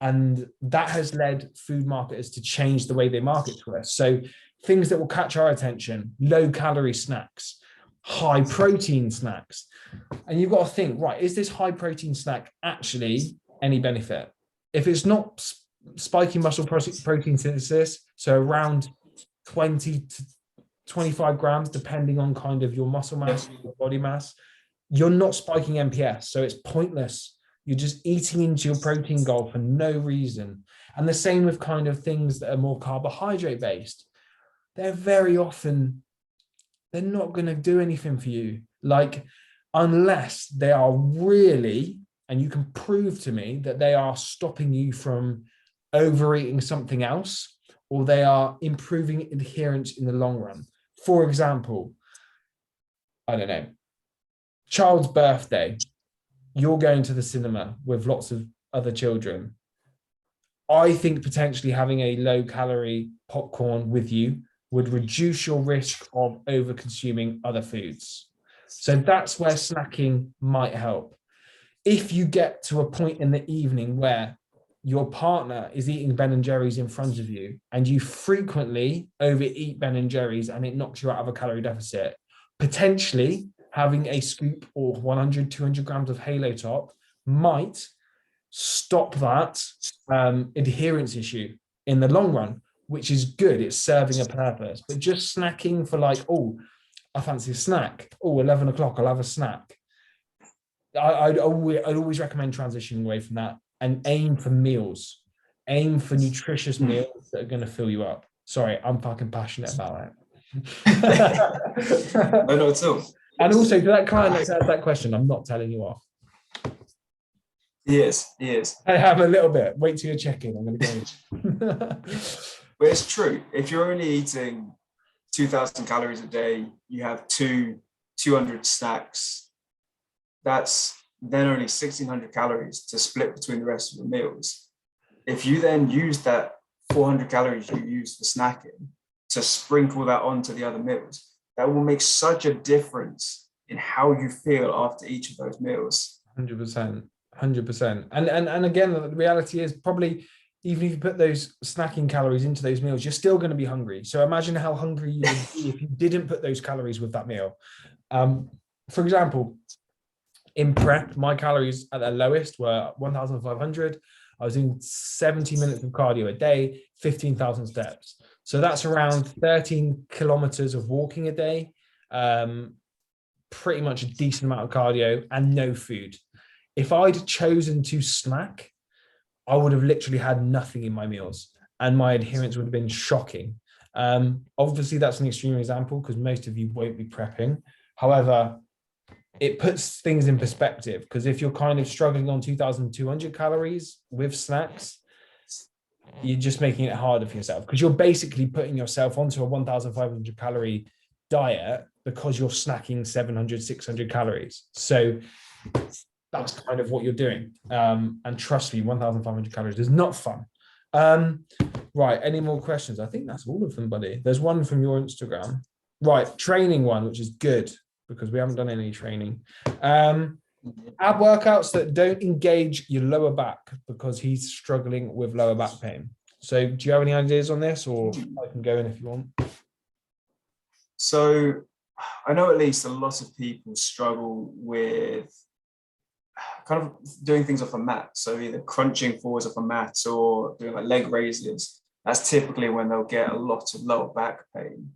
and that has led food marketers to change the way they market to us. So things that will catch our attention: low calorie snacks, high protein snacks. And you've got to think, right, is this high protein snack actually any benefit? If it's not spiking muscle protein synthesis, so around 20 to 25 grams, depending on kind of your muscle mass, your body mass, you're not spiking MPS. So it's pointless. You're just eating into your protein goal for no reason. And the same with kind of things that are more carbohydrate based. They're very often, they're not going to do anything for you. Like, unless they are really, and you can prove to me that they are stopping you from overeating something else, or they are improving adherence in the long run. For example, I don't know, child's birthday, you're going to the cinema with lots of other children. I think potentially having a low calorie popcorn with you would reduce your risk of over consuming other foods. So that's where snacking might help. If you get to a point in the evening where your partner is eating Ben and Jerry's in front of you and you frequently overeat Ben and Jerry's and it knocks you out of a calorie deficit, potentially having a scoop or 100, 200 grams of Halo Top might stop that adherence issue in the long run, which is good. It's serving a purpose. But just snacking for like, oh, I fancy a snack. Oh, 11 o'clock, I'll have a snack. I'd always recommend transitioning away from that and aim for meals. Aim for nutritious meals that are going to fill you up. Sorry, I'm fucking passionate about it. No, at all. And also, to that client that's asked that question, I'm not telling you off. He is. I am a little bit. Wait till you check in. I'm going to go. But it's true. If you're only eating 2,000 calories a day, you have 200 snacks. That's then only 1,600 calories to split between the rest of the meals. If you then use that 400 calories you use for snacking to sprinkle that onto the other meals, that will make such a difference in how you feel after each of those meals. 100%. And again, the reality is probably even if you put those snacking calories into those meals, you're still going to be hungry. So imagine how hungry you would be if you didn't put those calories with that meal. For example, in prep, my calories at their lowest were 1,500. I was in 70 minutes of cardio a day, 15,000 steps. So that's around 13 kilometers of walking a day, pretty much a decent amount of cardio and no food. If I'd chosen to snack, I would have literally had nothing in my meals and my adherence would have been shocking. Obviously, that's an extreme example because most of you won't be prepping. However, it puts things in perspective because if you're kind of struggling on 2,200 calories with snacks, you're just making it harder for yourself because you're basically putting yourself onto a 1,500 calorie diet because you're snacking 700, 600 calories. So that's kind of what you're doing. And trust me, 1,500 calories is not fun. Right, any more questions? I think that's all of them, buddy. There's one from your Instagram. Right, training one, which is good because we haven't done any training. Ab workouts that don't engage your lower back because he's struggling with lower back pain. So do you have any ideas on this or I can go in if you want? So I know at least a lot of people struggle with kind of doing things off a mat. So either crunching forwards off a mat or doing like leg raises. That's typically when they'll get a lot of lower back pain.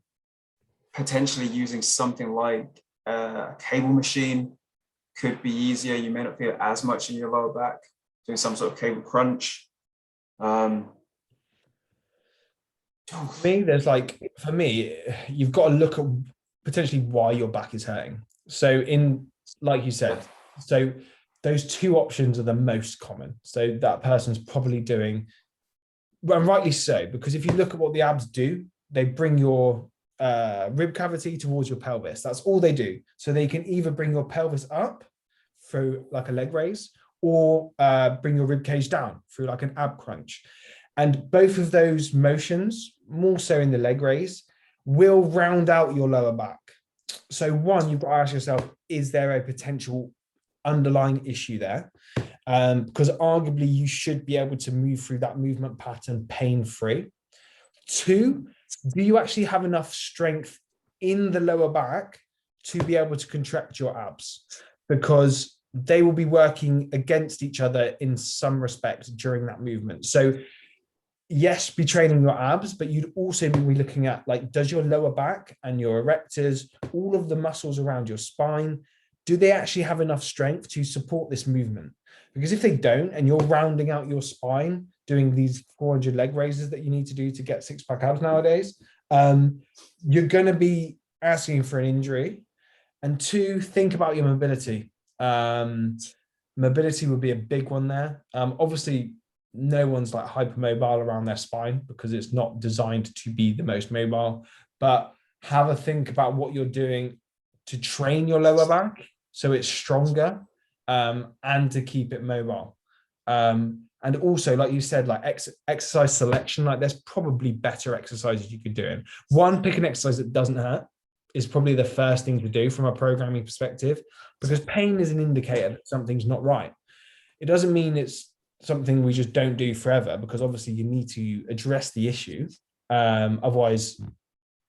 Potentially using something like a cable machine could be easier. You may not feel as much in your lower back. Doing some sort of cable crunch. For me, you've got to look at potentially why your back is hurting. So like you said, so those two options are the most common. So that person's probably doing, and rightly so, because if you look at what the abs do, they bring your rib cavity towards your pelvis. That's all they do. So they can either bring your pelvis up through like a leg raise or bring your rib cage down through like an ab crunch. And both of those motions, more so in the leg raise, will round out your lower back. So one, you've got to ask yourself, is there a potential underlying issue there? Because arguably you should be able to move through that movement pattern pain-free. Two, do you actually have enough strength in the lower back to be able to contract your abs? Because they will be working against each other in some respect during that movement. So yes, be training your abs, but you'd also be looking at like, does your lower back and your erectors, all of the muscles around your spine, do they actually have enough strength to support this movement? Because if they don't, and you're rounding out your spine, doing these 400 leg raises that you need to do to get six-pack abs nowadays, you're going to be asking for an injury. And two, think about your mobility. Mobility would be a big one there. Obviously, no one's like hypermobile around their spine because it's not designed to be the most mobile, but have a think about what you're doing to train your lower back so it's stronger, and to keep it mobile. And also, like you said, like exercise selection, like there's probably better exercises you could do. In one, pick an exercise that doesn't hurt is probably the first thing to do from a programming perspective, because pain is an indicator that something's not right. It doesn't mean it's something we just don't do forever, because obviously you need to address the issue. Otherwise,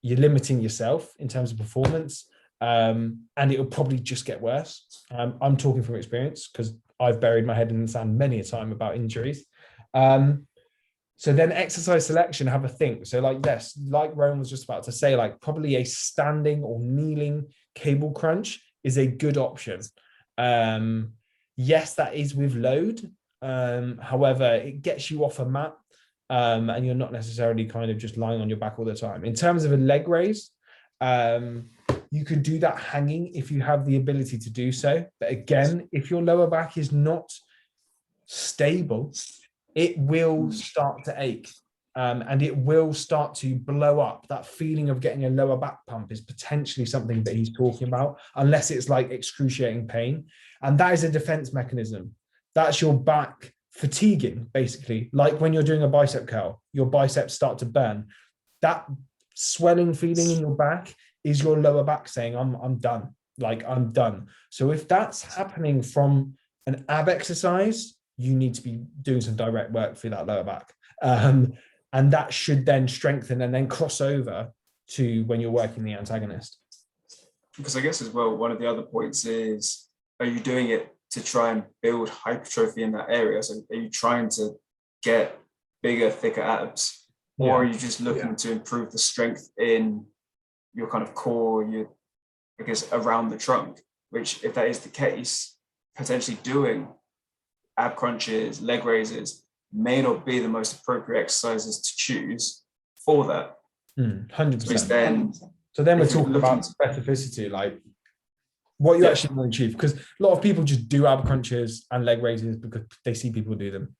you're limiting yourself in terms of performance, and it'll probably just get worse. I'm talking from experience because I've buried my head in the sand many a time about injuries. So then exercise selection, have a think. So like this, like Rowan was just about to say, like probably a standing or kneeling cable crunch is a good option. Yes, that is with load. However, it gets you off a mat, and you're not necessarily kind of just lying on your back all the time. In terms of a leg raise, you could do that hanging if you have the ability to do so. But again, if your lower back is not stable, it will start to ache, and it will start to blow up. That feeling of getting a lower back pump is potentially something that he's talking about, unless it's like excruciating pain. And that is a defense mechanism. That's your back fatiguing, basically. Like when you're doing a bicep curl, your biceps start to burn. That swelling feeling in your back is your lower back saying, I'm done. Like, I'm done. So if that's happening from an ab exercise, you need to be doing some direct work through that lower back. And that should then strengthen and then cross over to when you're working the antagonist. Because I guess as well, one of the other points is, are you doing it to try and build hypertrophy in that area? So are you trying to get bigger, thicker abs? Or are you just looking to improve the strength in your kind of core, I guess, around the trunk? Which, if that is the case, potentially doing ab crunches, leg raises may not be the most appropriate exercises to choose for that. 100%. So then we're talking about specificity, like what you actually want to achieve. Because a lot of people just do ab crunches and leg raises because they see people do them.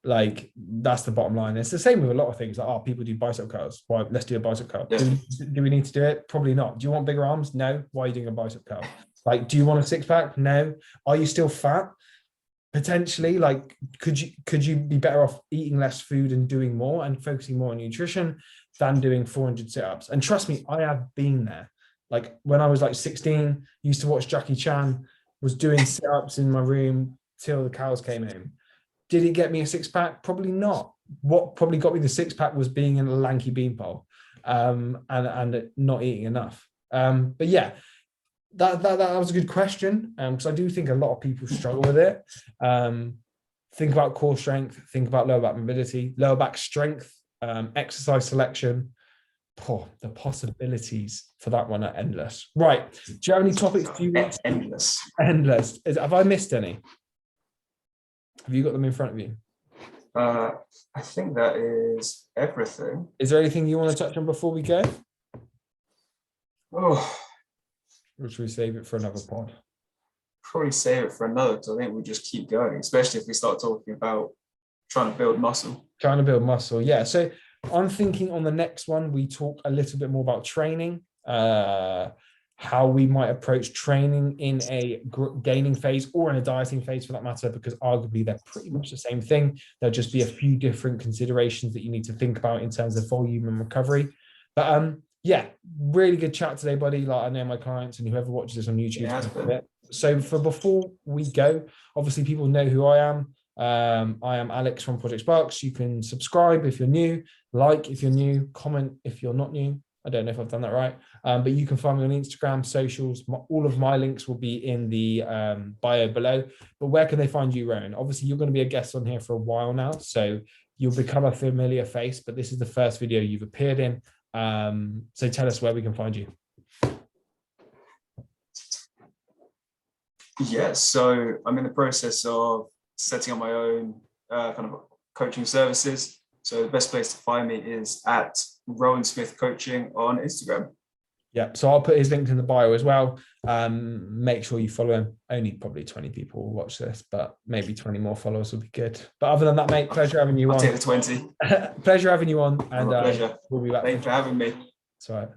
Like, that's the bottom line. It's the same with a lot of things. Like, people do bicep curls. Why? Let's do a bicep curl. Do we need to do it? Probably not. Do you want bigger arms? No. Why are you doing a bicep curl? Like, do you want a six pack? No. Are you still fat? Potentially. Like, could you be better off eating less food and doing more and focusing more on nutrition than doing 400 sit-ups? And trust me, I have been there. Like, when I was like 16, used to watch Jackie Chan, was doing sit-ups in my room till the cows came home. Did it get me a six-pack? Probably not. What probably got me the six-pack was being in a lanky beanpole, and not eating enough. But yeah, that was a good question, because I do think a lot of people struggle with it. Think about core strength, think about lower back mobility, lower back strength, exercise selection. The possibilities for that one are endless. Right. Do you have any topics? Endless. Have I missed any? Have you got them in front of you? I think that is everything. Is there anything you want to touch on before we go? Oh, or should we save it for another pod? Probably save it for another, because I think we just keep going, especially if we start talking about trying to build muscle. Yeah. So I'm thinking on the next one, we talk a little bit more about training, how we might approach training in a gaining phase or in a dieting phase for that matter, because arguably they're pretty much the same thing. There'll just be a few different considerations that you need to think about in terms of volume and recovery. But yeah, really good chat today, buddy. Like, I know my clients and whoever watches this on YouTube. So for before we go, obviously people know who I am. I am Alex from Project Sparks. You can subscribe if you're new, like if you're new, comment if you're not new. I don't know if I've done that right, but you can find me on Instagram, socials. All of my links will be in the bio below. But where can they find you, Rowan? Obviously, you're going to be a guest on here for a while now, so you'll become a familiar face, but this is the first video you've appeared in. So tell us where we can find you. Yeah, so I'm in the process of setting up my own kind of coaching services. So the best place to find me is at Rowan Smith Coaching on Instagram. Yeah, so I'll put his link in the bio as well. Make sure you follow him. Only probably 20 people will watch this, but maybe 20 more followers will be good. But other than that, mate, pleasure having you on. I'll take the 20. Pleasure having you on. And pleasure. We'll be back. Thanks for having me. It's all right.